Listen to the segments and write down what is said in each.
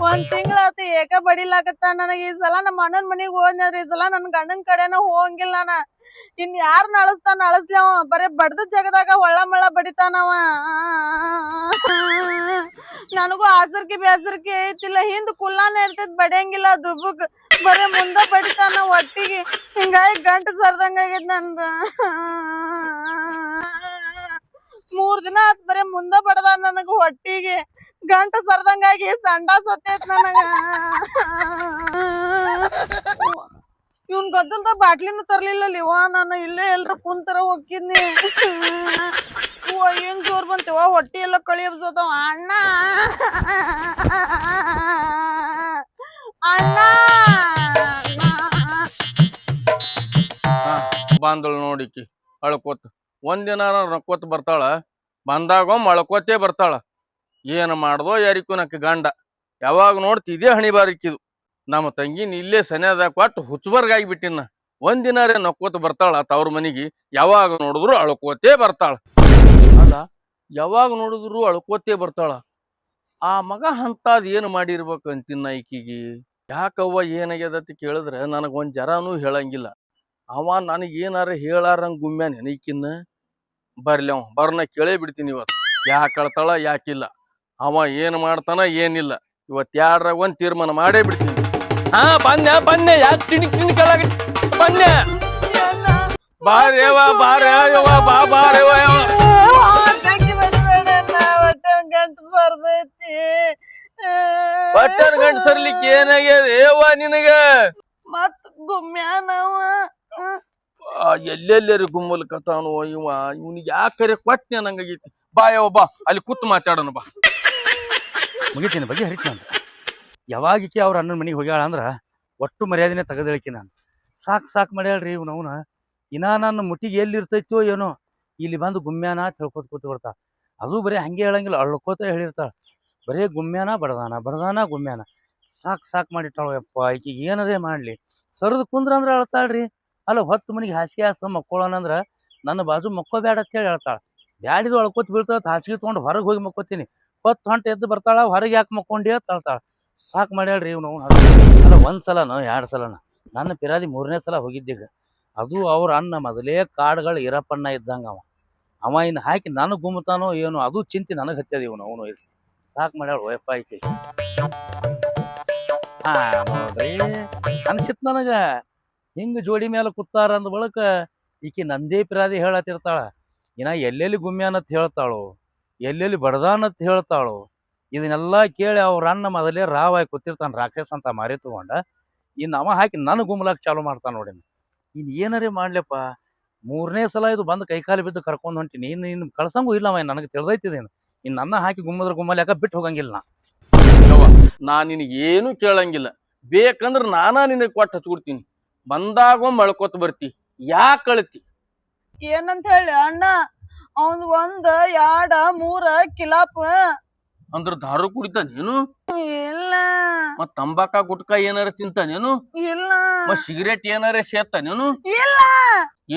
ಒಂದ್ ತಿಂಗಳಾತ ಏಕ ಬಡಿಲಾಕತ್ತ ನನಗ. ಈ ಸಲ ನಮ್ಮ ಅಣ್ಣನ್ ಮನಿಗ್ ಹೋದ್ನಂದ್ರ ಈ ಸಲ ನನ್ ಗಂಡನ್ ಕಡೆನ ಹೋಗಂಗಿಲ್ಲ ನಾ. ಇನ್ ಯಾರ್ನ ಅಳಸ್ತಾನ ಅಳಸ್ಲಿ, ಅವ ಬರೇ ಬಡ್ದ ಜಗದಾಗ ಹೊಳ್ಳ ಮಳ್ಳ ಬಡಿತಾನವ. ನನಗೂ ಆಸರ್ಕಿ ಬೇಸರ್ಕಿ ಐತಿಲ್ಲ, ಹಿಂದ್ ಕುಲ್ಲಾನ ಇರ್ತೈತ್ ಬಡಿಯಂಗಿಲ್ಲ ದುಬ್ಬಕ್, ಬರೇ ಮುಂದ ಬಡಿತಾನ ಒಟ್ಟಿಗೆ. ಹಿಂಗಾಗಿ ಗಂಟ ಸರ್ದಂಗ ಆಗೈತ್ ನಂದ. 3 ದಿನ ಆತ್ ಬರೇ ಮುಂದ ಬಡದ ನನಗ ಹೊಟ್ಟಿಗೆ. ಗಂಟ ಸರ್ದಂಗಾಗಿ ಸಂಡಾಸ್ ಹತ್ತೈತ್ ನನಗ. ಇವ್ನ್ ಗದ್ದಲ್ದ ಬಾಟ್ಲಿನೂ ತರ್ಲಿಲ್ಲಲ್ಲಿವ, ನಾನು ಇಲ್ಲೇ ಎಲ್ರ ಕುಂತರ ಹೋಗಿದ್ನಿ. ಏನ್ ಜೋರ್ ಬಂತವ, ಹೊಟ್ಟಿ ಎಲ್ಲ ಕಳಿ ಹಬ್ಸತಾವ. ಅಣ್ಣ ಅಣ್ಣ ಬಂದಳು ನೋಡಿಕಿ ಅಳ್ಕೋತ. ಒಂದಿನ ನಕ್ಕೋತ ಬರ್ತಾಳ, ಬಂದಾಗೊಮ್ಮೆ ಅಳ್ಕೋತೇ ಬರ್ತಾಳ. ಏನು ಮಾಡ್ದೋ ಯಾರಿಗೂ ನಕ್ಕ ಗಂಡ. ಯಾವಾಗ ನೋಡ್ತಿ ಇದೇ ಹಣಿ ಬಾರಿಕಿದು. ನಮ್ಮ ತಂಗಿನ ಇಲ್ಲೇ ಸನಿಯಾದಾಗ ಕೊಟ್ಟು ಹುಚ್ಚಬರ್ಗಾಗಿ ಬಿಟ್ಟಿನ. ಒಂದಿನಾರೇ ನಕ್ಕೋತ ಬರ್ತಾಳ ತವ್ರ ಮನಿಗೆ, ಯಾವಾಗ ನೋಡಿದ್ರು ಅಳ್ಕೋತೇ ಬರ್ತಾಳ. ಅಲ್ಲ, ಯಾವಾಗ ನೋಡಿದ್ರು ಅಳ್ಕೋತೇ ಬರ್ತಾಳ. ಆ ಮಗ ಅಂತದ್ ಏನು ಮಾಡಿರ್ಬೇಕು ಅಂತಿನ್ನ ಈಕಿಗೆ. ಯಾಕವ್ವ ಏನಾಗ್ಯದತಿ ಕೇಳಿದ್ರೆ ನನಗೊಂದ್ ಜರಾನೂ ಹೇಳಂಗಿಲ್ಲ. ಅವ ನನಗೇನಾರ ಹೇಳಾರಂಗ ಗುಮ್ಯಾನ ಈಕಿನ್ನ. ಬರ್ಲಿ ಅವ ಬರ್ನ ಕೇಳೇ ಬಿಡ್ತೀನಿ ಇವತ್ತು. ಯಾಕೆ ಅಳ್ತಾಳ ಯಾಕಿಲ್ಲ, ಅವ ಏನ್ ಮಾಡ್ತಾನ ಏನಿಲ್ಲ, ಇವತ್ತು ಯಾರಾಗ ಒಂದ್ ತೀರ್ಮಾನ ಮಾಡೇ ಬಿಡ್ತೀನಿ. ಬನ್ನೆ ಯಾಕೆ ತಿಣಿಕೆಳಾಗ ಬನ್ನೆ. ಬಾರೇವ ಬಾರೇವ ಬಾ ಬಾರೇವ. ಗಂಟು ಸರ್ದೈತಿ. ಪಟ್ಟಣ ಗಂಟು ಸರ್ಲಿಕ್ಕೆ ಏನಾಗ್ಯದ ಏವ ನಿನಗ? ಮತ್ ಗುಮ್ಯಾನವ ಎಲ್ಲೆಲ್ಲರಿ ಗುಮ್ಮಲ್ಕತಾನು ಇವ. ಇವನಿಗೆ ಯಾಕರೆ ಕೊಟ್ಟನೆ ನಂಗಾಗೈತಿ. ಬಾ ಯಾವ ಬಾ ಅಲ್ಲಿ ಕೂತ್ ಮಾತಾಡೋಣ ಬಾ. ಮುಗಿತೀನಿ ಬಗ್ಗೆ ಹರಿತು ಅಂತ. ಯಾವಾಗಿಕೆ ಅವ್ರ ಅಣ್ಣನ ಮನೆಗೆ ಹೋಗ್ಯಾಳ ಅಂದ್ರ ಒಟ್ಟು ಮರ್ಯಾದೆನೆ ತೆಗೆದಳಿಕೆ ನಾನು. ಸಾಕು ಮಾಡ್ಯಾಳ್ರಿ ಇವ್ ಅವನ. ಇನ್ನ ನನ್ನ ಮುಟ್ಟಿಗೆ ಎಲ್ಲಿ ಇರ್ತೈತೋ ಏನೋ, ಇಲ್ಲಿ ಬಂದು ಗುಮ್ಯಾನ ತಿಳ್ಕೊತ ಕೂತ್ ಬಿಡ್ತಾ. ಅದು ಬರೀ ಹಂಗೆ ಹೇಳಂಗಿಲ್ಲ, ಅಳ್ಕೋತ ಹೇಳಿರ್ತಾಳ. ಬರೇ ಗುಮ್ಯಾನ ಬಡದಾನ ಗುಮ್ಯಾನ. ಸಾಕು ಮಾಡಿಟ್ಟಾಳ. ಯಪ್ಪ ಈಕಿಗೆ ಏನದೇ ಮಾಡ್ಲಿ, ಸರದು ಕುಂದ್ರ ಅಂದ್ರ ಅಳ್ತಾಳ್ರಿ. ಅಲ್ಲ, ಹೊತ್ತು ಮನಿಗೆ ಹಾಸಿಗೆ ಹಾಸ ಮಕ್ಕೊಳ್ಳೋಣಂದ್ರ ನನ್ನ ಬಾಜು ಮಕ್ಕೋಬೇಡ ಅಂತೇಳಿ ಹೇಳ್ತಾಳ. ಬ್ಯಾಡಿದು ಅಳ್ಕೋತ ಬೀಳ್ತಾಳ. ಹಾಸಿಗೆ ತೊಗೊಂಡು ಹೊರಗೆ ಹೋಗಿ ಮಕ್ಕೋತೀನಿ. ಹೊತ್ತು ಹೊಂಟು ಎದ್ದು ಬರ್ತಾಳ, ಹೊರಗೆ ಯಾಕೆ ಮಕ್ಕೊಂಡಿ ಅಂತ ಹೇಳ್ತಾಳ. ಸಾಕು ಮಾಡ್ಯಾಳ್ರಿ ಇವ್ನು. ಅಲ್ಲ, 1 ಸಲನೋ 2 ಸಲನ ನನ್ನ ಪಿರಾದಿ 3ನೇ ಸಲ ಹೋಗಿದ್ದೀಗ. ಅದು ಅವ್ರ ಅಣ್ಣ ಮೊದಲೇ ಕಾಡುಗಳು ಇರಪ್ಪಣ್ಣ ಇದ್ದಂಗ. ಅವ ಇನ್ನು ಹಾಕಿ ನನಗೆ ಗುಮ್ಮತಾನೋ ಏನೋ, ಅದು ಚಿಂತೆ ನನಗೆ ಹತ್ತದ ಇವನು. ಅವನು ಸಾಕು ಮಾಡ್ಯಾಳ ಓಯಪ್ಪ ಐತಿ. ನೋಡ್ರಿ, ಅನ್ಸಿತ್ ನನಗ ಹಿಂಗ ಜೋಡಿ ಮೇಲೆ ಕೂತಾರ ಅಂದ ಬಳಕ ಈಕಿ ನಂದೇ ಪಿರಾದಿ ಹೇಳತ್ತಿರ್ತಾಳ. ಇನ್ನ ಎಲ್ಲೆಲ್ಲಿ ಗುಮ್ಯಾನತ್ ಹೇಳ್ತಾಳು, ಎಲ್ಲೆಲ್ಲಿ ಬಡದಾನತ್ ಹೇಳ್ತಾಳು. ಇದನ್ನೆಲ್ಲ ಕೇಳಿ ಅವ್ರ ಅಣ್ಣ ಮೊದಲೇ ರಾವಾಗಿ ಕೂತಿರ್ತಾನ, ರಾಕ್ಷಸ ಅಂತ ಮಾರಿ ತಗೊಂಡ. ಇನ್ನು ಅವ ಹಾಕಿ ನನಗೆ ಗುಮ್ಮಲಾಕ್ ಚಾಲು ಮಾಡ್ತಾನ ನೋಡಿ. ಇನ್ನು ಏನಾರೇ ಮಾಡ್ಲಪ್ಪ, 3ನೇ ಸಲ ಇದು ಬಂದು ಕೈಕಾಲು ಬಿದ್ದು ಕರ್ಕೊಂಡು ಹೊಂಟಿನಿ. ಇನ್ನು ಕಳ್ಸಂಗೂ ಇಲ್ಲ ಅವ, ನನಗೆ ತಿಳಿದೈತಿದೇನು. ಇನ್ನು ನನ್ನ ಹಾಕಿ ಗುಮ್ಮದ್ರ ಗುಮ್ಮಲ್ ಯಾಕ ಬಿಟ್ಟು ಹೋಗಂಗಿಲ್ಲ ನಾ. ನಾನ್ ನಿನಗೇನು ಕೇಳಂಗಿಲ್ಲ. ಬೇಕಂದ್ರೆ ನಾನಾ ನಿನಗೆ ಕೊಟ್ಟು ಹಚ್ಕೊಡ್ತೀನಿ. ಬಂದಾಗೊಮ್ಮೆ ಅಳ್ಕೋತ ಬರ್ತಿ. ಯಾಕೆ ಅಳ್ತಿ? ಏನಂತ ಹೇಳಿ ಅಣ್ಣ, ಅವನ್ 1 2 3 ಕಿಲಾಪ್. ಅಂದ್ರ ದಾರು ಕುಡಿತಾನೇನು? ಇಲ್ಲ. ಮತ್ ತಂಬಾಕ ಗುಟ್ಕಾ ಏನಾರ ತಿಂತಾನೇನು? ಇಲ್ಲ. ಮತ್ ಸಿಗರೇಟ್ ಏನಾರ ಸೇತಾನೇನು? ಇಲ್ಲ.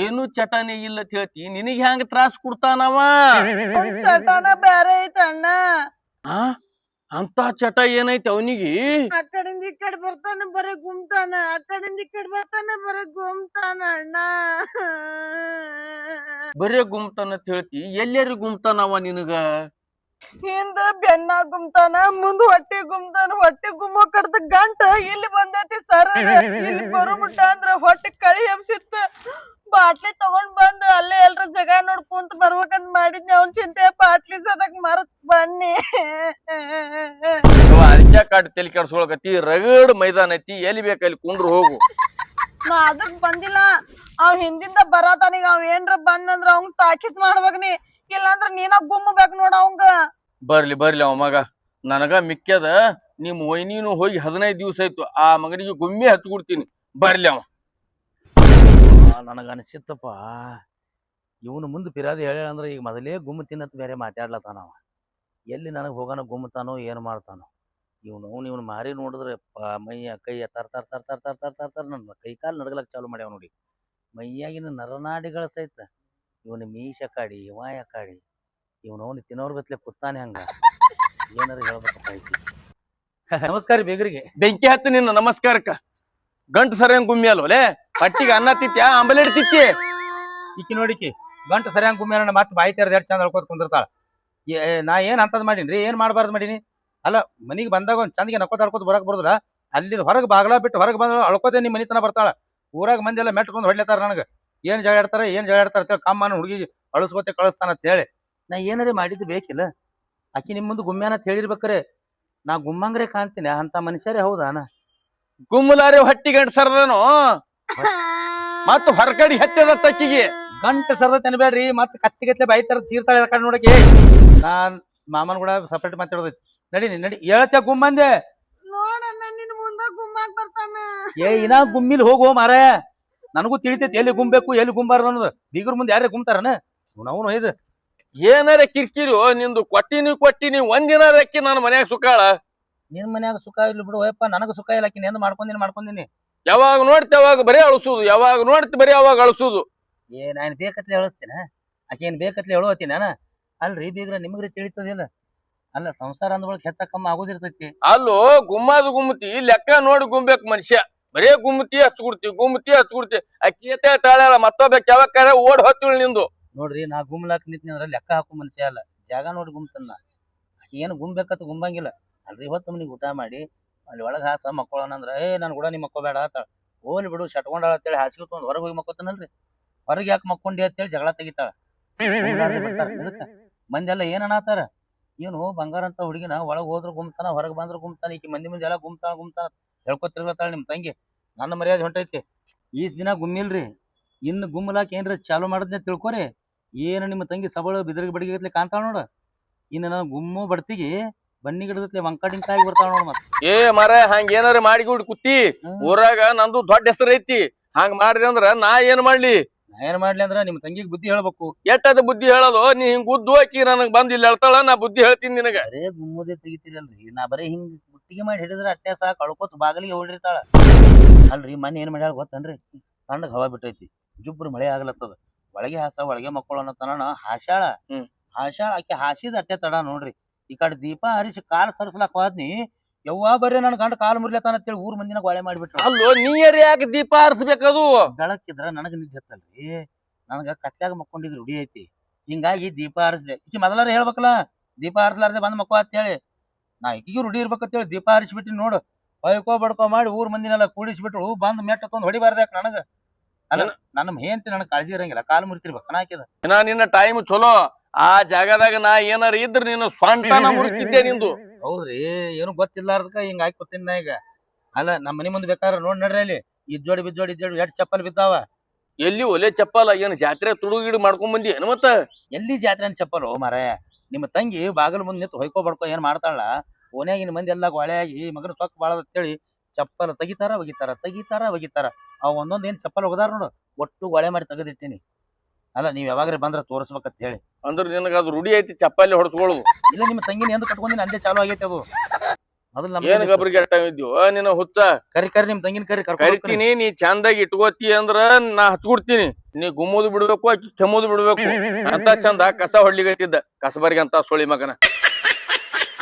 ಏನು ಚಟಾನೆ ಇಲ್ಲ ಅಂತ ಹೇಳ್ತಿ. ನಿನಗೆ ಹೆಂಗ ತ್ರಾಸ ಕೊಡ್ತಾನವ? ಚಟನ ಬೇರೆ ಐತಣ್ಣ. ಅಂತ ಚಟ ಏನೈತಿ ಅವನಿಗೆ? ಆ ಕಡೆಯಿಂದ ಈ ಕಡೆ ಬರ್ತಾನೆ ಬರೀ ಗುಮ್ತಾನ, ಆ ಕಡೆಯಿಂದ ಈ ಕಡೆ ಬರ್ತಾನೆ ಬರೀ ಗುಮ್ತಾನ ಅಣ್ಣ. ಬರೇ ಗುಮ್ತಾನ ಅಂತ ಹೇಳ್ತಿ. ಎಲ್ಲಾರು ಗುಮ್ತಾನವ ನಿನಗ? ಹಿಂದ ಬೆನ್ನ ಗುಮ್ತಾನ, ಮುಂದ್ ಹೊಟ್ಟೆ ಗುಮ್ತಾನ. ಹೊಟ್ಟೆ ಗುಮ್ಮೋ ಕಡ್ದ ಗಂಟ ಇಲ್ಲಿ ಬಂದೈತಿ ಸರ್. ಇಲ್ಲಿ ಬರೋ ಮುಟ್ಟ ಅಂದ್ರ ಹೊಟ್ಟೆ ಕಳಿ ಹಬ್ಸಿತ್ತ. ಬಾಟ್ಲಿ ತಗೊಂಡ್ ಬಂದ್ ಅಲ್ಲೇ ಎಲ್ರ ಜಗ ನೋಡ್ ಕುಂತ ಬರ್ಬೇಕಂತ ಮಾಡಿದ್ನಿ. ಅವ್ನ್ ಚಿಂತೆ ಬಾಟ್ಲಿ ಸದಕ್ ಮರತ್ ಬನ್ನಿ. ಅದಕ್ಕೆ ಕಾಟ್ ತಲೆ ಕೆಡ್ಸ್ಕೊಳಕತ್ತಿ. ರಗಡ್ ಮೈದಾನ ಐತಿ, ಎಲ್ಲಿ ಬೇಕಲ್ಲಿ ಕುಂಡ್ರು ಹೋಗು. ನಾ ಅದಕ್ ಬಂದಿಲ್ಲ. ಅವ್ ಹಿಂದಿಂದ ಬರತಾನೀಗ. ಅವ್ ಏನ್ರ ಬಂದಂದ್ರ ಅವ್ನ್ ತಾಕೀತ್ ಮಾಡ್ಬೇಕ್ ನೀ. ಇಲ್ಲಾಂದ್ರ ನೀನ ಗುಮ್ಮಬೇಕ್ ನೋಡ ಅವಂಗ. ಬರ್ಲಿ ಅವ ಮಗ. ನನಗ ಮಿಕ್ಕ್ಯದ ನಿಮ್ ವೈನಿನು ಹೋಗಿ 15 ದಿವ್ಸ ಆಯ್ತು. ಆ ಮಗನಿಗೆ ಗುಮ್ಮಿ ಹಚ್ಕೊಡ್ತೀನಿ. ಬರ್ಲಿ ಅವ. ನನಗ ಅನಿಸಿತ್ತಪ್ಪ, ಇವನು ಮುಂದೆ ಪಿರಾದಿ ಹೇಳ್ಯಾಳಂದ್ರೆ ಈಗ ಮೊದಲೇ ಗುಮ್ಮ ತಿನ್ನತ್ ಬೇರೆ ಮಾತಾಡ್ಲತ್ತಾನವ. ಎಲ್ಲಿ ನನಗೆ ಹೋಗೋಣ ಗುಮ್ಮತಾನೋ ಏನು ಮಾಡ್ತಾನೋ ಇವನು ಮಾರಿ ನೋಡಿದ್ರೆ ಮೈಯ ಕೈಯ ತರ್ ನನ್ನ ಕೈ ಕಾಲು ನಡ್ಗಲಕ್ಕೆ ಚಾಲು ಮಾಡ್ಯಾವ ನೋಡಿ. ಮೈಯಾಗಿನ ನರನಾಡಿಗಳ ಸಹಿತ ಇವನು ಮೀಶ ಕಾಡಿ ಇವ ಯಾಕಾಡಿ ಇವನವನು ತಿನ್ನೋರ್ ಗತ್ಲೆ ಕುತ್ತಾನೆ ಹಂಗ ಏನಾರು ಹೇಳ್ಬೇಕಪ್ಪ ಐತಿ. ನಮಸ್ಕಾರ ಬೇಗರಿಗೆ. ಬೆಂಕಿ ಹತ್ತು ನಿನ್ನ ನಮಸ್ಕಾರಕ್ಕ. ಗಂಟು ಸರಿಯಂಗ್ ಗುಮ್ಮಿ ಅಲ್ವಲೇ, ಹೊಟ್ಟಿಗೆ ಅನ್ನ ತಿತ್ತಿ ಆಂಬಲೇಟ್ ತಿತ್ತಿ. ಈಕಿ ನೋಡಿಕಿ ಗಂಟು ಸರಿಯಂಗ್ ಗುಮ್ಮಿ ಮತ್ತೆ ಬಾಯಿ ತೆರೆದ ಎಷ್ಟು ಚಂದ ಹೇಳ್ಕೊತ ಕುಂದಿರ್ತಾಳ. ನಾ ಏನ್ ಅಂತದ್ ಮಾಡೀನಿ ಏನ್ ಮಾಡ್ಬಾರ್ದು ಮಾಡೀನಿ. ಅಲ್ಲ ಮನಿಗೆ ಬಂದಾಗ ಒಂದ್ ಚಂದಿಗೆ ನಕ್ಕೋತ ಆಡ್ಕೋತ ಬರಕ್ ಬರೋದ್ರ ಅಲ್ಲಿ ಹೊರಗೆ ಬಾಗ್ಲಾ ಬಿಟ್ಟು ಹೊರಗೆ ಬಂದ ಅಳ್ಕೋತೆ ನಿಮ್ಮ ಮನಿತನ ಬರ್ತಾಳ. ಊರಾಗ ಮಂದಿ ಎಲ್ಲ ಮೆಟ್ಕೊಂಡು ಹೊಡ್ಲೇತಾರ ನನಗೆ. ಏನ್ ಜಗಳ ಆಡ್ತಾರ ಕಮ್ಮನ ಹುಡುಗಿ ಅಳಿಸ್ಕೋತೆ ಕಳಿಸ್ತಾನ ಅಂತ ಹೇಳಿ ನಾ ಏನಾರೇ ಮಾಡಿದ್ದು ಬೇಕಿಲ್ಲ. ಆಕಿ ನಿಮ್ ಮುಂದೆ ಗುಮ್ಮ್ಯಾನ ಅಂತ ಹೇಳಿರ್ಬೇಕ್ರೆ ನಾ ಗುಮ್ಮಂಗ್ರೆ ಕಾಣ್ತೀನಿ ಅಂತ ಮನುಷ್ಯರೇ ಹೌದಾನ. ಗುಮ್ಮಲಾರಿ ಹೊಟ್ಟಿ ಗಂಟು ಸರ್ದನು ಮತ್ತ ಹೊರಗಡಿ ಹತ್ತದ ತಕ್ಕಿಗೆ ಗಂಟು ಸರ್ದ ತಿನ್ಬೇಡ್ರಿ ಮತ್ ಕತ್ತಿಗತ್ಲೆ ಬಾಯಿ ತರ ಚೀರ್ತಾಳೆ ಕಡೆ ನೋಡಕ್ಕೆ. ನಾನ್ ಮಾಮನ್ ಕೂಡ ಸಪ್ರೇಟ್ ಮಾತಾಡೋದೈತಿ. ನಡಿ ಹೇಳ್ತೆ ಗುಮ್ಮಂದೆ. ನೋಡಣ್ಣ ನಿನ್ ಮುಂದ ಗುಮ್ಮಾಕ್ ಬರ್ತಾನ. ಇನ್ನ ಗುಮ್ಮಿಲ್ ಹೋಗೋ ಮಾರ. ನನಗೂ ತಿಳಿತೈತಿ ಎಲ್ಲಿ ಗುಮ್ಬೇಕು ಎಲ್ಲಿ ಗುಮ್ಬಾರ್ದು ಅನ್ನೋದು. ಬೀಗ್ರ ಮುಂದೆ ಯಾರೇ ಗುಮ್ತಾರನ ಅವನು ಇದು ಏನಾರ ಕಿರ್ಕಿರಿ ನಿಂದು ಕೊಟ್ಟಿನಿ ಒಂದಿನ ಅಕ್ಕಿ ನನ್ನ ಮನ್ಯಾಗ ಸುಖಾಳ. ನಿನ್ ಮನ್ಯಾಗ ಸುಖ ಇಲ್ಲ ಬಿಡು ಯಪ್ಪ, ನನಗ ಸುಖ ಇಲ್ಲ. ಆಕಿ ಎಂದು ಮಾಡ್ಕೊಂದಿನಿ. ಯಾವಾಗ ನೋಡ್ತಿ ಅವಾಗ ಬರೀ ಅಳಸುದು, ಯಾವಾಗ ನೋಡ್ತಿ ಬರೀ ಅವಾಗ ಅಳಸುದು. ನಾನು ಬೇಕತ್ಲೆ ಅಳಿಸ್ತೀನ, ಆಕೆ ಏನ್ ಬೇಕತ್ಲೆ ಹೇಳುವತ್ತೀನಿ ನಾನು. ಅಲ್ರಿ ಬೀಗ್ರ ನಿಮಗ್ರಿ ತಿಳಿತದಿಲ್ಲ. ಅಲ್ಲ ಸಂಸಾರ ಅಂದ್ಬಳಕ್ ಹೆಚ್ಚ ಕಮ್ಮ ಆಗೋದಿರ್ತೈತಿ. ಅಲ್ಲೋ ಗುಮ್ಮತಿ ಲೆಕ್ಕ ನೋಡಿ ಗುಮ್ಬೇಕು ಮನುಷ್ಯ. ಬರೇ ಗುಮ್ಮತಿ ಹಚ್ಕೊಡ್ತಿ ಅಕ್ಕಿ ತಾಳ ಮತ್ತೊಬ್ಬ ಯಾವಾಗ ಓಡ್ ಹೊತ್ತಿಳು ನಿಂದು. ನೋಡ್ರಿ ನಾ ಗುಮ್ಲಾಕ್ ನಿಂತೀನಿ ಅಂದ್ರ ಲೆಕ್ಕ ಹಾಕೋ ಮನುಷ್ಯ ಅಲ್ಲ. ಜಾಗ ನೋಡಿ ಗುಮ್ತನ್ನ. ಆಕಿ ಏನು ಗುಮ್ಬೇಕತ್ತ ಗುಂಬಂಗಿಲ್ಲ. ಅಲ್ರಿ ಹೊತ್ತು ಮನಿಗೆ ಊಟ ಮಾಡಿ ಅಲ್ಲಿ ಒಳಗೆ ಹಾಸ ಮಕ್ಕೊಳ್ಳೋಣ ಅಂದ್ರ ನಾನು ಕೂಡ ನಿಮ್ಮ ಮಕ್ಕೋಬೇಡ ಆತಾಳ. ಹೋಲಿ ಬಿಡು ಶಟ್ಕೊಂಡಾಳ ಅಂತೇಳಿ ಹಾಸಿಗೆ ತೊಗೊಂಡು ಹೊರಗೆ ಹೋಗಿ ಮಕ್ಕೋತಾನಲ್ರಿ. ಹೊರಗೆ ಯಾಕೆ ಮಕ್ಕೊಂಡಿ ಅಂತೇಳಿ ಜಗಳ ತೆಗಿತಾಳ. ಇದಕ್ಕ ಮಂದಿ ಎಲ್ಲ ಏನ್ ಅನ್ನತಾರ, ಏನು ಬಂಗಾರ ಅಂತ ಹುಡುಗಿನ ಒಳಗೆ ಹೋದ್ರು ಗುಮ್ತಾನ ಹೊರಗೆ ಬಂದ್ರು ಗುಮ್ತಾನ. ಈಕಿ ಮಂದಿ ಎಲ್ಲ ಗುಮ್ತಾನ ಹೇಳ್ಕೊತಿರ್ಲತ್ತಾಳ ನಿಮ್ ತಂಗಿ. ನನ್ನ ಮರ್ಯಾದೆ ಹೊಂಟೈತಿ. ಈಸ್ ದಿನ ಗುಮ್ಮಿಲ್ರಿ, ಇನ್ನು ಗುಮ್ಮಲಾಕ ಏನ್ರ ಚಾಲು ಮಾಡದ್ನೆ ತಿಳ್ಕೊರಿ. ಏನು ನಿಮ್ಮ ತಂಗಿ ಸಬಳ ಬಿದ್ರಿಗೆ ಬಡಿಗೆ ಕಾಣ್ತಾಳ ನೋಡ. ಇನ್ನು ನಾನು ಗುಮ್ಮು ಬಡ್ತಿಗೆ ಬನ್ನಿ ಗಿಡದತ್ಲೆ ವಂಕಟಿಂಕಾಯಿ ಬರ್ತಾಳ ನೋಡ್. ಮತ್ತೆ ಮರ ಹಂಗ ಏನಾರ ಮಾಡಿ ಕುತ್ತಿ ಊರಾಗ ನಂದು ದೊಡ್ಡ ಹೆಸರು ಐತಿ. ಹಂಗ ಮಾಡಿದೆ ಅಂದ್ರ ನಾ ಏನ್ ಮಾಡ್ಲಿ ಅಂದ್ರ ನಿಮ್ ತಂಗಿಗೆ ಬುದ್ಧಿ ಹೇಳ್ಬೇಕು. ಎಟ್ಟದ ಬುದ್ಧಿ ಹೇಳೋದು? ನೀ ಹಿಂಗ್ ಗುದ್ದು ಹಾಕಿ ನನಗ್ ಬಂದ್ ಇಲ್ಲಿ ಹೇಳ್ತಾಳ, ನಾ ಬುದ್ಧಿ ಹೇಳ್ತೀನಿ ನಿನಗ. ಬರೇ ಗುಮ್ಮದೆ ತೆಗಿತೀರಲ್ರಿ, ನಾ ಬರೇ ಹಿಂಗ್ ಗುಟ್ಟಿಗೆ ಮಾಡಿ ಹಿಡಿದ್ರೆ ಅಟ್ಟೆ ಸಾಕು ಕಳ್ಕೊತ ಬಾಗಿಲಿಗೆ ಹೊಡಿರ್ತಾಳ. ಅಲ್ರಿ ಮನೆ ಏನ್ ಮಾಡ್ಯಾಳ ಗೊತ್ತನ್ರಿ, ತಣ್ಣಗ್ ಹವಾ ಬಿಟ್ಟೈತಿ, ಜುಬ್ರು ಮಳೆ ಆಗ್ಲತ್ತದ, ಒಳಗೆ ಹಾಸ ಒಳಗೆ ಮಕ್ಕಳು ಅನ್ನೋತನ ಹಾಸ್ಯಾಳ. ಆಕೆ ಹಾಸಿದ ಅಟ್ಟೆ ತಡ ನೋಡ್ರಿ. ಈ ಕಡೆ ದೀಪ ಹರಿಸಿ ಕಾಲ್ ಸರ್ಸ್ಲಾಕ್ ಹೋದ್ನಿ, ಯವ್ವಾ ಬರ್ರಿ ನನ್ ಗಂಡ ಕಾಲ್ ಮುರ್ಲತಾನ ಅಂತೇಳಿ ಊರ್ ಮಂದಿನ ಗೋಳೆ ಮಾಡಿಬಿಟ್ರು. ಅಲ್ಲೋ ನೀರ್ ಯಾಕೆ ದೀಪ ಹರಿಸ್ಬೇಕದು? ಬೆಳಕಿದ್ರ ನನಗ ನಿದ್ದೆ ಹತ್ತಲ್ರಿ, ನನಗ ಕತ್ಯಾಗ ಮಕ್ಕೊಂಡಿದ್ರು ರೂಢಿ ಐತಿ. ಹಿಂಗಾಗಿ ದೀಪ ಹರಿಸ್ದೆ. ಈಕಿ ಮೊದಲಾರ ಹೇಳ್ಬೇಕಲ್ಲ ದೀಪ ಹರಿಸ್ಲಾರ್ದೆ ಬಂದ್ ಮಕ್ಕೋ ಅಂತೇಳಿ. ನಾ ಈಕಿಗೂ ರೂಢಿ ಇರ್ಬೇಕಂತೇಳಿ ದೀಪ ಹರಿಸ್ಬಿಟ್ಟಿನಿ ನೋಡು. ಬೈಕೋ ಬಡ್ಕೋ ಮಾಡಿ ಊರ್ ಮಂದಿನೆಲ್ಲ ಕೂಡಿಸ್ಬಿಟ್ರು. ಬಂದ್ ಮೆಟ್ಟ ತೊಂದ್ ಹೊಡಿಬಾರ್ದಾಕ ನನಗ. ಅಲ್ಲ ನನ್ನ ಹೆಂಡತಿ ನನಗ್ ಕಾಳಜಿ ಇರಂಗಿಲ್ಲ, ಕಾಲ್ ಮುರಿತಿರ್ಬೇಕು ಹಾಕಿದ. ನಿನ್ನ ಟೈಮ್ ಚಲೋ. ಆ ಜಾಗದಾಗ ನಾ ಏನಾರ ಇದ್ರ ನೀನು ಸ್ವಂಟನ ಮುರಿತಿದ್ದೆ ನಿಂದು. ಹೌದ್ರಿ, ಏನು ಗೊತ್ತಿಲ್ಲಾರ್ದಕ್ಕ ಹಿಂಗ ಹಾಕೊತೀನಿ ನಾ ಈಗ. ಅಲ್ಲ ನಮ್ಮ ಮನಿ ಮುಂದೆ ಬೇಕಾದ್ರ ನೋಡ್ ನಡ್ರಿ, ಅಲ್ಲಿ ಇಜ್ಜೋಡಿ ಬಿಜ್ಜೋಡಿ ಎಷ್ಟ್ ಚಪ್ಪಲ್ ಬಿದ್ದಾವ. ಎಲ್ಲಿ ಒಲೆ ಚಪ್ಪಲ ಏನ್ ಜಾತ್ರೆ ತುಡುಗಿಡು ಮಾಡ್ಕೊಂಡ್ ಬಂದಿ ಏನು? ಮತ್ತ ಎಲ್ಲಿ ಜಾತ್ರೆ ಅಂತ ಚಪ್ಪಲ್ ಮಾರಾಯ. ನಿಮ್ಮ ತಂಗಿ ಬಾಗಲ್ ಮುಂದೆ ನಿಂತು ಹೊಯ್ಕೋ ಬಡ್ಕೋ ಏನ್ ಮಾಡ್ತಾಳ. ಓನ್ಯಾಗಿನ ಮಂದಿ ಎಲ್ಲ ಗೋಳೆಯಾಗಿ ಮಗನ ಸೊಕ್ಕ ಬಾಳದ ಅಂತೇಳಿ ಚಪ್ಪಲ್ ತೆಗಿತಾರ ಒಗಿತಾರ. ಅವ್ ಒಂದೊಂದ್ ಏನ್ ಚಪ್ಪಲ್ ಒಗದಾರ ನೋಡು, ಒಟ್ಟು ಗೋಳೆ ಮಾಡಿ ತೆಗೆದಿಟ್ಟಿನಿ. ಅಲ್ಲ ನೀವ್ ಯಾವಾಗ್ರೆ ಬಂದ್ರ ತೋರಿಸ್ಬೇಕಂತ ಹೇಳಿ. ಅಂದ್ರ ನಿನಗ ಅದು ರೂಢಿ ಐತಿ ಚಪ್ಪಲಿ ಹೊಡ್ಸ್ಕೊಳ್ಳೋದು? ಇಲ್ಲ ನಿಮ್ಮ ತಂಗಿನ ಎಂದು ಕಟ್ಕೊಂಡಿನ ಅಂದೇ ಚಾಲು ಆಗೈತಿ ಅದು. ಏನ್ ಗಬ್ರಿಗೆ ಇದ್ಯೋ ನಿನ್ನ ಹುಚ್ಚ. ಕರಿ ನಿಮ್ ತಂಗಿನ ಕರಿತೀನಿ. ನೀ ಚಂದಾಗಿ ಇಟ್ಕೋತಿ ಅಂದ್ರ ನಾ ಹಚ್ಕೊಡ್ತೀನಿ. ನೀ ಗುಮ್ಮುದು ಬಿಡ್ಬೇಕು, ಆಕಿ ಕೆಮ್ಮುದು ಬಿಡ್ಬೇಕು. ಅಂತ ಚಂದ ಕಸ ಹೊಡ್ಲಿಗತ್ತಿದ್ದ ಕಸಬರ್ಗೆ ಅಂತ ಸೊಳಿ ಮಗನ.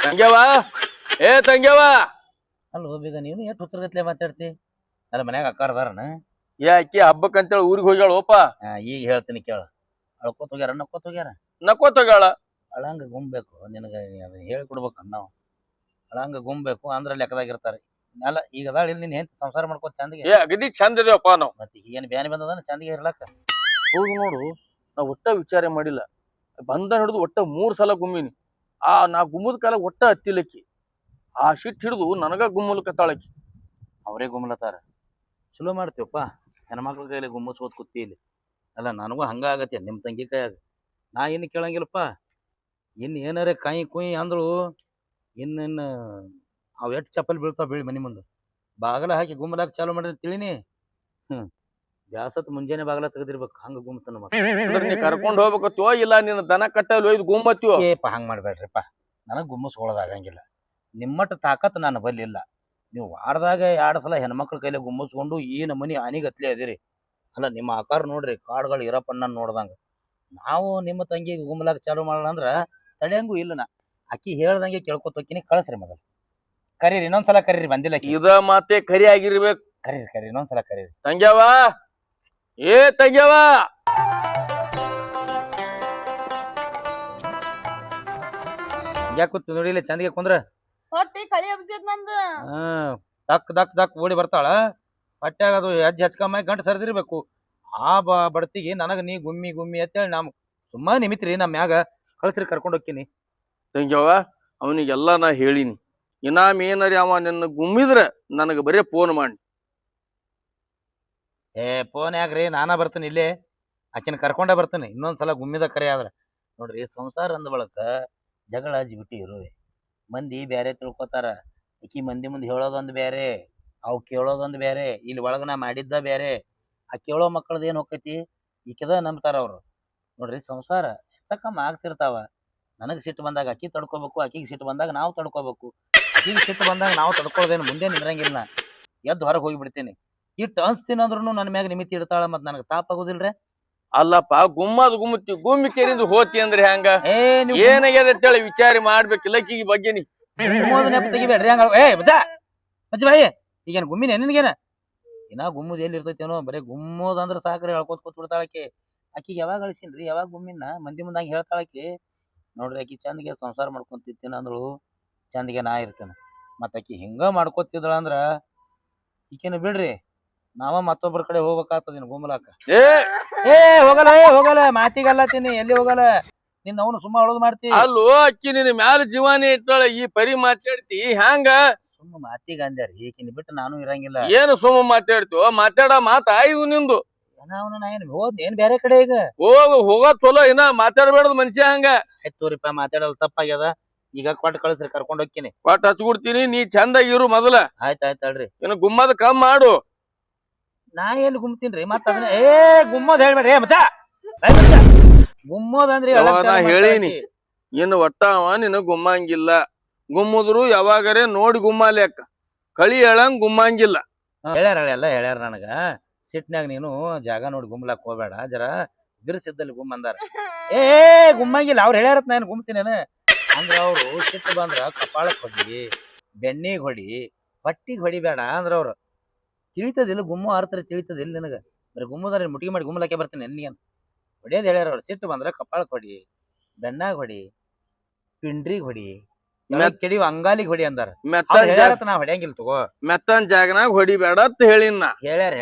ತಂಗ್ಯವ ಅಲ್ಲ ಬೇಗ ನೀನು ಎಷ್ಟು ಹುಚ್ಚರ್ಗತ್ಲೆ ಮಾತಾಡ್ತಿ. ಅಲ್ಲ ಮನ್ಯಾಗ ಅಕ್ಕಾರದಾರನ ಯಾಕಿ ಹಬ್ಬಕ್ಕಂತೇಳಿ ಊರಿಗೆ ಹೋಗ್ಯಾಳೋಪ. ಈಗ ಹೇಳ್ತೀನಿ ಕೇಳ. ಅಳ್ಕೋತ ಹೋಗ್ಯಾರ ನಕ್ಕೋತ ಹೋಗ್ಯಾಳ. ಅಳಂಗ ಗುಮ್ಬೇಕು ನಿನಗ ಹೇಳ್ಕೊಡ್ಬೇಕು. ನಾವು ಅಳಂಗ ಗುಮ್ಬೇಕು ಅಂದ್ರ ಲೆಕ್ಕದಾಗಿರ್ತಾರೆ. ಅಲ್ಲ ಈಗ ಅದಾಳ ಇಲ್ಲಿ ನೀನ್ ಹೆಂತ ಸಂಸಾರ ಮಾಡ್ಕೋತ ಚಂದಿಗೆ. ಅಗದಿ ಚಂದ ಇದೆಯಪ್ಪ ನಾವು. ಮತ್ತೆ ಏನ್ ಬ್ಯಾನಿ ಬಂದದ ಚಂದಿಗೆ ಇರ್ಲಕ್ಕ. ಹೋಗಿ ನೋಡು, ನಾ ಒಟ್ಟ ವಿಚಾರ ಮಾಡಿಲ್ಲ. ಬಂದ ಹಿಡಿದು ಒಟ್ಟ 3 ಸಲ ಗುಮ್ಮಿನಿ. ನಾ ಗುಮ್ಮದ ಕಾಲ ಒಟ್ಟ ಹತ್ತಿಲಕ್ಕಿ. ಆ ಶಿಟ್ ಹಿಡಿದು ನನಗ ಗುಮ್ಮಲಕತ್ತಾಳಕ್ಕಿ. ಅವರೇ ಗುಮ್ಮಲತ್ತಾರ. ಚಲೋ ಮಾಡ್ತೀವಪ್ಪ, ಹೆಣ್ಮಕ್ಳ ಕೈಲಿ ಗುಮ್ಮಸ್ಕೋತ್ ಕೂತಿ ಇಲ್ಲಿ. ಅಲ್ಲ ನನಗೂ ಹಂಗ ಆಗತ್ತೆ ನಿಮ್ಮ ತಂಗಿ ಕೈಯಾಗ. ನಾ ಇನ್ನು ಕೇಳಂಗಿಲ್ಲಪ್ಪ. ಇನ್ನು ಏನಾರೇ ಕಾಯಿ ಕುಯಿ ಅಂದಳು ಇನ್ನು ಅವ್ ಎಷ್ಟು ಚಪ್ಪಲ್ ಬೀಳ್ತಾವ ಬೀಳಿ ಮನಿ ಮುಂದೆ. ಬಾಗಲ ಹಾಕಿ ಗುಮ್ಮಲಾಕ ಚಾಲು ಮಾಡಿದ್ರೆ ತಿಳಿನಿ. ಬ್ಯಾಸತ್ ಮುಂಜಾನೆ ಬಾಗಲ ತೆಗೆದಿರ್ಬೇಕು. ಹಂಗ ಗುಮ್ಮತನ ನೀ ಕರ್ಕೊಂಡ್ ಹೋಗ್ಬೇಕತ್ವೋ ಇಲ್ಲ ನಿನ್ನ ದನ ಕಟ್ಟಲು ಒಯ್ದು ಗುಮ್ಮತ್ತೀವೋ? ಏಪ ಹಂಗ ಮಾಡ್ಬೇಡ್ರಿಪ್ಪ, ನನಗ್ ಗುಮ್ಮಸ್ಕೊಳ್ಳೋದಾಗಂಗಿಲ್ಲ. ನಿಮ್ಮಟ್ಟ ತಾಕತ್ ನಾನು ಬಲ್ಲಿ ಇಲ್ಲ. ನೀವು ವಾರದಾಗ 2 ಸಲ ಹೆಣ್ಮಕ್ಳ ಕೈಲಿ ಗುಮ್ಮಸ್ಕೊಂಡು ಈ ನಮನಿ ಅನಿಗತ್ಲೆ ಅದಿರಿ. ಅಲ್ಲ ನಿಮ್ಮ ಆಕಾರ ನೋಡ್ರಿ, ಕಾಡುಗಳು ಇರಪ್ಪಣ್ಣ ನೋಡ್ದಂಗ. ನಾವು ನಿಮ್ಮ ತಂಗಿ ಗುಮ್ಮಲಾಕ ಚಾಲು ಮಾಡೋಣ ಅಂದ್ರ ತಡೆಯಂಗೂ ಇಲ್ಲ ನಾ. ಆಕಿ ಹೇಳ್ದಂಗೆ ಕೇಳ್ಕೊತೋಕಿನಿ, ಕಳ್ಸ್ರಿ ಮೊದಲು. ಕರೀರಿ, ಇನ್ನೊಂದ್ಸಲ ಕರೀರಿ, ಬಂದಿಲ್ಲ ಆಕಿ. ಇದ ಮಾತೆ ಕರಿ ಆಗಿರ್ಬೇಕು. ಕರೀರಿ ಇನ್ನೊಂದ್ಸಲ ಕರೀರಿ. ತಂಗ್ಯಾವ, ಏ ತಂಗ್ಯಾವ, ಯಾಕೆ ಕೂತ್ ನೋಡಿಲ್ಲ ಚಂದಿಗೆ ಕುಂದ್ರ. ಹೊಟ್ಟಿ ಕಳಿ ಹಬ್ಸಿದ್ ನಂದ. ದಕ್ ದಕ್ ದಕ್ ಓಡಿ ಬರ್ತಾಳ. ಹೊಟ್ಯಾಗ ಅದು ಹೆಜ್ಜೆ ಹಚ್ಕಮ್ಮ ಗಂಟು ಸರ್ದಿರ್ಬೇಕು. ಆ ಬಡ್ತಿಗೆ ನನಗ ನೀ ಗುಮ್ಮಿ ಗುಮ್ಮಿ ಅಂತೇಳಿ ನಮ್ ಸುಮ್ಮ ನಿಮಿತ್ರಿ ನಮ್ ಮ್ಯಾಗ ಕಳ್ಸ್ರಿ, ಕರ್ಕೊಂಡ್ ಹೋಗ್ತೀನಿ. ತಂಗ್ಯಾವ, ಅವನಿಗೆಲ್ಲ ನಾ ಹೇಳಿನಿ. ಇನಾಮ್ ಏನರಿ ಅವ ನಿನ್ನ ಗುಮ್ಮಿದ್ರ ನನಗ ಬರೀ ಫೋನ್ ಮಾಡಿ. ಫೋನ್ ಯಾಕ್ರಿ, ನಾನಾ ಬರ್ತೀನಿ ಇಲ್ಲೇ, ಆಕಿನ ಕರ್ಕೊಂಡ ಬರ್ತೀನಿ. ಇನ್ನೊಂದ್ಸಲ ಗುಮ್ಮಿದ ಕರೆ ಆದ್ರ ನೋಡ್ರಿ, ಸಂಸಾರ ಅಂದ ಬಳಕ ಜಗಳ ಜಿಬಿಟಿ ಇರುವೆ. ಮಂದಿ ಬ್ಯಾರೆ ತಿಳ್ಕೊತಾರ. ಆಕಿ ಮಂದಿ ಮುಂದೆ ಹೇಳೋದೊಂದು ಬ್ಯಾರೆ, ಅವ್ ಕೇಳೋದೊಂದು ಬ್ಯಾರೆ, ಇಲ್ಲಿ ಒಳಗ ನಾ ಮಾಡಿದ್ದ ಬ್ಯಾರೆ. ಆ ಕೇಳೋ ಮಕ್ಕಳದ ಏನ್ ಹೋಕೈತಿ, ಈಕೆದ ನಂಬ್ತಾರ ಅವ್ರು. ನೋಡ್ರಿ, ಸಂಸಾರ ಹೆಚ್ಚಕಮ್ಮ ಆಗ್ತಿರ್ತಾವ. ನನಗ್ ಸಿಟ್ಟು ಬಂದಾಗ ಅಕ್ಕಿ ತಡ್ಕೋಬೇಕು, ಆಕಿಗೆ ಸಿಟ್ಟು ಬಂದಾಗ ನಾವು ತಡ್ಕೋಬೇಕು. ಆಕಿಗೆ ಸಿಟ್ಟು ಬಂದಾಗ ನಾವು ತಡ್ಕೊಳ್ಳೋದೇನು ಮುಂದೆ ನಿಂದ್ರಂಗಿಲ್ಲ. ಎದ್ದು ಹೊರಗೆ ಹೋಗಿ ಬಿಡ್ತೀನಿ. ಇಟ್ಟು ಅನ್ಸ್ತೀನಿ ಅಂದ್ರೂ ನನ್ನ ಮ್ಯಾಗ ನಿಮಿತಿ ಇಡ್ತಾಳ, ಮತ್ ನನಗೆ ತಾಪಾಗೋದಿಲ್ರಿ. ಅಲ್ಲಪ್ಪ, ಗುಮ್ಮದ್ ಗುಮ್ಮತಿ ಗುಮ್ಮಿ ಕೆರಿಂದ ಹೋತಿ ಅಂದ್ರೆ ಹೆಂಗ? ನೀವು ಏನಾಗ್ಯದ ಅಂತೇಳಿ ವಿಚಾರ ಮಾಡ್ಬೇಕಿಲ್ಲ ಆಕಿಗೆ ಬಗ್ಗೆ ನೀ. ನೆಪ ತೆಗಿಬೇಡ್ರಿ ಹಂಗ. ಮಜ್ಜ ಬಾಯಿ, ಈಗೇನು ಗುಮ್ಮಿನ ನಿನಗೇನ? ಇನ್ನ ಗುಮ್ಮದ್ ಎಲ್ಲಿ ಇರ್ತೈತೇನೋ, ಬರೀ ಗುಮ್ಮೋದ್ ಅಂದ್ರ ಸಾಕ್ರಿ, ಹೇಳ್ಕೊತ್ ಕೂತ್ ಬಿಡ್ತಾಳಕಿ. ಆಕಿಗೆ ಯಾವಾಗ ಅಳಿಸಿನ್ರಿ, ಯಾವಾಗ ಗುಮ್ಮಿನ ಮಂದಿ ಮುಂದಂಗ ಹೇಳ್ತಾಳಕಿ. ನೋಡ್ರಿ, ಆಕಿ ಚಂದಿಗೆ ಸಂಸಾರ ಮಾಡ್ಕೊಂತಿತ್ತೇನ ಅಂದಳು, ಚಂದಿಗೆ ನಾ ಇರ್ತೇನೆ. ಮತ್ತ ಆಕಿ ಹಿಂಗ ಮಾಡ್ಕೊತಿದ್ದಳ ಅಂದ್ರ ಈಕಿನ ಬಿಡ್ರಿ, ನಾವ ಮತ್ತೊಬ್ಬರ ಕಡೆ ಹೋಗ್ಬೇಕಾಗ್ತದ ಗುಮ್ಮಲಾಕ. ಹೋಗಲ್ಲ ಮಾತಿಗಲ್ಲತೀನಿ, ಎಲ್ಲಿ ಹೋಗಲ್ಲ. ನಿನ್ನ ಅವನು ಸುಮ್ಮ ಅಳೋದು ಮಾಡ್ತಿ. ಅಲ್ಲೋ, ಅಕ್ಕಿ ನಿನ್ನ ಮ್ಯಾಲ ಜೀವಾನಿ ಇಟ್ಟಾಳ, ಈ ಪರಿ ಮಾತಾಡ್ತಿ ಹ್ಯಾಂಗ? ಸುಮ್ಮ ಮಾತಿಗೆ ಅಂದ್ಯಾರಿ, ಈಕಿನ ಬಿಟ್ಟು ನಾನು ಇರಂಗಿಲ್ಲ. ಏನು ಸುಮ್ಮ ಮಾತಾಡ್ತೀವ? ಮಾತಾಡ ಮಾತಾ ಇದು ನಿಂದು. ನಾ ಏನ್ ಹೋದ್ ಏನ್ ಬೇರೆ ಕಡೆ ಈಗ ಹೋಗೋದ್ ಚಲೋ, ಇನ್ನ ಮಾತಾಡ್ಬೇಡದು ಮನುಷ್ಯ ಹಂಗ. ಆಯ್ತು ತೋರಿಪ್ಪ, ಮಾತಾಡಲ್ ತಪ್ಪಾಗ್ಯದ. ಈಗ ಕೊಟ್ಟು ಕಳಿಸ್ರಿ, ಕರ್ಕೊಂಡ್ ಹೋಗ್ತೀನಿ. ಕೊಟ್ಟು ಹಚ್ಕೊಡ್ತೀನಿ, ನೀ ಚಂದಾಗಿ ಇರು ಮೊದಲ. ಆಯ್ತಾಯ್ತಲ್ರಿ, ಇನ್ನು ಗುಮ್ಮದ ಕಮ್ ಮಾಡು. ನಾ ಎಲ್ಲಿ ಗುಮ್ತೀನ್ರಿ ಮತ್ತ ಅದನ್ನ. ಗುಮ್ಮೋದ್ ಹೇಳ್ಬೇಡ್ರಿ ಮಚ್ಚ. ಗುಮ್ಮೋದ್ ಅಂದ್ರಿ ನಾ ಹೇಳಿನಿ, ಇನ್ನು ಒಟ್ಟ ಅವ ನಿನ್ನ ಗುಮ್ಮಂಗಿಲ್ಲ. ಗುಮ್ಮುದ್ರು ಯಾವಾಗರೇ ನೋಡಿ ಗುಮ್ಮಲೆಕ್ಕ, ಕಳಿ ಹೇಳಂಗ್ ಗುಮ್ಮಂಗಿಲ್ಲ. ಹೇಳ್ಯಾರ ನನಗ. ಸಿಟ್ನ್ಯಾಗ ನೀನು ಜಾಗ ನೋಡಿ ಗುಮ್ಲಾಕ್ ಹೋಗ್ಬೇಡ, ಜರ ಬಿರುಸಿದ್ದಲ್ಲಿ ಗುಮ್ಮ ಅಂದಾರ. ಗುಮ್ಮಂಗಿಲ್ಲ, ಅವ್ರು ಹೇಳ್ಯಾರತ್ ನಾನು ಗುಮ್ತೀನೇನ ಅಂದ್ರ ಅವ್ರು ಸಿಟ್ಟು ಬಂದ್ರ ಕಪಾಳಕ್ ಹೊಡಿ, ಬೆನ್ನಿಗ್ ಹೊಡಿ, ಹೊಟ್ಟಿಗೆ ಹೊಡಿಬೇಡ ಅಂದ್ರ ಅವ್ರು. ತಿಳಿತದಿಲ್ಲ ಗುಮ್ಮು ಅರ್ಥ ತಿಳಿತದಿಲ್ಲ ನಿನಗ. ಬರೀ ಗುಮ್ಮದಾರ ಮುಟ್ಟಿಗೆ ಮಾಡಿ ಗುಮ್ಮಲಾಕೆ ಬರ್ತೀನಿ ನಿನ್ಗೇನು ಹೊಡಿಯೋದು ಹೇಳ್ಯಾರ ಅವ್ರು. ಸಿಟ್ಟು ಬಂದ್ರ ಕಪಾಳಕ್ ಹೊಡಿ, ಬೆನ್ನಾಗ ಹೊಡಿ, ಪಿಂಡ್ರಿಗ್ ಹೊಡಿ, ಕೆಡಿವ ಅಂಗಾಲಿಗೆ ಹೊಡಿ ಅಂದಾರ. ನಾ ಹೊಡ್ಯಂಗಿಲ್ಲ ತಗೋ. ಮೆತ್ತನ್ ಜಾಗನಾಗ ಹೊಡಿಬೇಡ ಅಂತ ಹೇಳಿನ. ಹೇಳ್ಯಾರ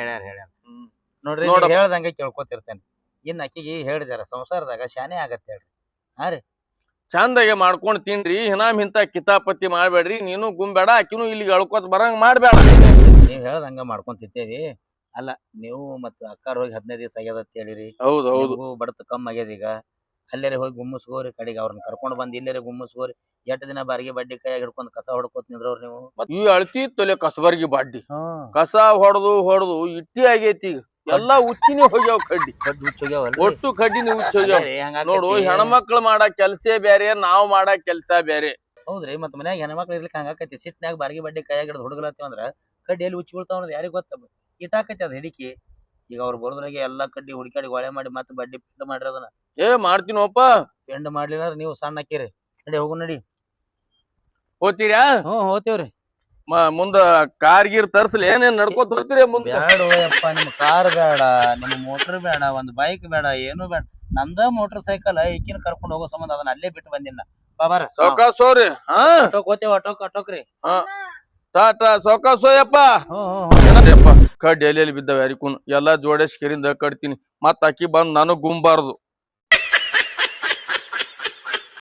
ನೋಡ್ರಿ, ಹೇಳ್ದಂಗೆ ಕೇಳ್ಕೊತಿರ್ತೇನೆ. ಇನ್ ಅಕ್ಕಿಗೆ ಹೇಳಿ ಜರ ಸಂಸಾರದಾಗ ಶಾನೆ ಆಗತ್ತೆ ಹೇಳ್ರಿ. ಹಾ ರೀ, ಚಂದಾಗೆ ಮಾಡ್ಕೊಂಡ್ ತಿನ್ರಿ. ಹಿನಾಮ್ ಇಂತ ಕಿತಾಪತಿ ಮಾಡ್ಬೇಡ್ರಿ. ನೀನು ಗುಮ್ಬೇಡ, ಆಕಿನೂ ಇಲ್ಲಿಗೆ ಅಳ್ಕೋತ ಬರಂಗ್ ಮಾಡ್ಬೇಡ. ನೀವ್ ಹೇಳ್ದಂಗ ಮಾಡ್ಕೊಂತಿತ್ತೇವಿ. ಅಲ್ಲ, ನೀವು ಮತ್ತ ಅಕ್ಕಾರ ಹೋಗಿ 15 ದಿವಸ ಆಗ್ಯದ ಅಂತ ಹೇಳಿರಿ. ಹೌದು, ಬಡತ ಕಮ್ಮಿ ಆಗ್ಯದ. ಈಗ ಅಲ್ಲೇರೆ ಹೋಗಿ ಗುಮ್ಮಸ್ಕೋರಿ, ಕಡೆಗೆ ಅವ್ರನ್ನ ಕರ್ಕೊಂಡ್ ಬಂದ್ ಇಲ್ಲೇರೆ ಗುಮ್ಮಸ್ಕೋರಿ. 8 ದಿನ ಬಾರಿಗೆ ಬಡ್ಡಿ ಕೈಯಾಗ ಹಿಡ್ಕೊಂಡ್ ಕಸ ಹೊಡ್ಕೋತ ನಿಂದ್ರವ್ರ ನೀವು. ಈ ಅಳ್ತಿ ತೊಲೆ ಕಸಬರ್ಗಿ ಬಾಡ್ಡಿ ಕಸ ಹೊಡೆದು ಇಟ್ಟಿ ಆಗೈತಿ. ಈಗ ಎಲ್ಲಾ ಉಚ್ಚಿನೇ ಹೋಗ್ಯಾವ, ಕಡ್ಡಿ ಒಟ್ಟು ಕಡ್ಡಿನಿ ಉಚ್ಚಿ ಹೋಗ್ಯಾವ. ನೋಡು, ಹೆಣ್ಮಕ್ಳು ಮಾಡಕ್ ಕೆಲ್ಸೇ ಬ್ಯಾರೆ, ನಾವ್ ಮಾಡಕ್ ಕೆಲ್ಸ ಬ್ಯಾರೆ. ಹೌದ್ರಿ, ಮತ್ ಮನ್ಯಾಗ ಹೆಣ್ಮಕ್ಳು ಇರ್ಲಿಕ್ಕೆ ಹಂಗಾಕೈತಿ. ಸಿಟ್ನ್ಯಾಗ ಬಾರಿಗೆ ಬಡ್ಡಿ ಕೈಯಾಗ ಹಿಡ್ದು ಹುಡುಗಲತ್ತೀವ ಅಂದ್ರ ಕಡ್ಡಿಯಲ್ಲಿ ಉಚ್ಚಿ ಬೀಳ್ತಾವ ಅನ್ನೋದು ಯಾರಿಗ ಗೊತ್ತ? ಇಟ್ಟಾಕೈತಿ ಅದ್ ಹಿಡಿಕಿ. ಈಗ ಅವ್ರು ಬರೋದ್ರಾಗೆ ಎಲ್ಲಾ ಕಡ್ಡಿ ಹುಡುಕಾಡಿ ಒಳೆ ಮಾಡಿ ಮತ್ತೆ ಬಡ್ಡಿ ಪಿಂಡ ಮಾಡಿರೋದನ್ನ ಮಾಡ್ತೀನಪ್ಪ. ಪಿಂಡ ಮಾಡ್ಲಿಲ್ಲ ನೀವು ಸಣ್ಣ ಹಾಕಿರಿ. ನಡಿ, ಹೋಗು ನಡಿ. ಹೋಗ್ತೀರಾ? ಹೋಗ್ತೇವ್ರಿ. ಮುಂದ ಕಾರ್ ಗೀರ್ ತರ್ಸ್ಲಿ, ಏನೇನ್ ನಡ್ಕೋತ ಹೋಗ್ತೀರಿ ಮುಂದೆ? ಬೇಡಪ್ಪ, ನಿಮ್ ಕಾರ್ ಬೇಡ, ನಿಮ್ ಮೋಟರ್ ಬೇಡ, ಒಂದ್ ಬೈಕ್ ಬೇಡ, ಏನು ಬೇಡ. ನಂದ ಮೋಟರ್ ಸೈಕಲ್ ಈಕಿನ ಕರ್ಕೊಂಡ್ ಹೋಗೋ ಸಂಬಂಧ ಅದನ್ನ ಅಲ್ಲೇ ಬಿಟ್ಟು ಬಂದಿನ. ಬಾಬಾರ ಸೌಕಾಸೋರಿ. ಆಟೋಕ್ ಹೋತೇವ, ಆಟೋಕ್ರಿ. ಸೌಕಾಸೋಯಪ್ಪ. ಕಡ್ಡಿ ಎಲ್ಲಿ ಬಿದ್ದಾವ ಯಾರಿಕೂನು. ಎಲ್ಲಾ ಜೋಡಿಸಿ ಕೆರಿಂದ ಕಟ್ತೀನಿ. ಮತ್ತ ಅಕ್ಕಿ ಬಂದ್ ನನಗ್ ಗುಮ್ಬಾರ್ದು.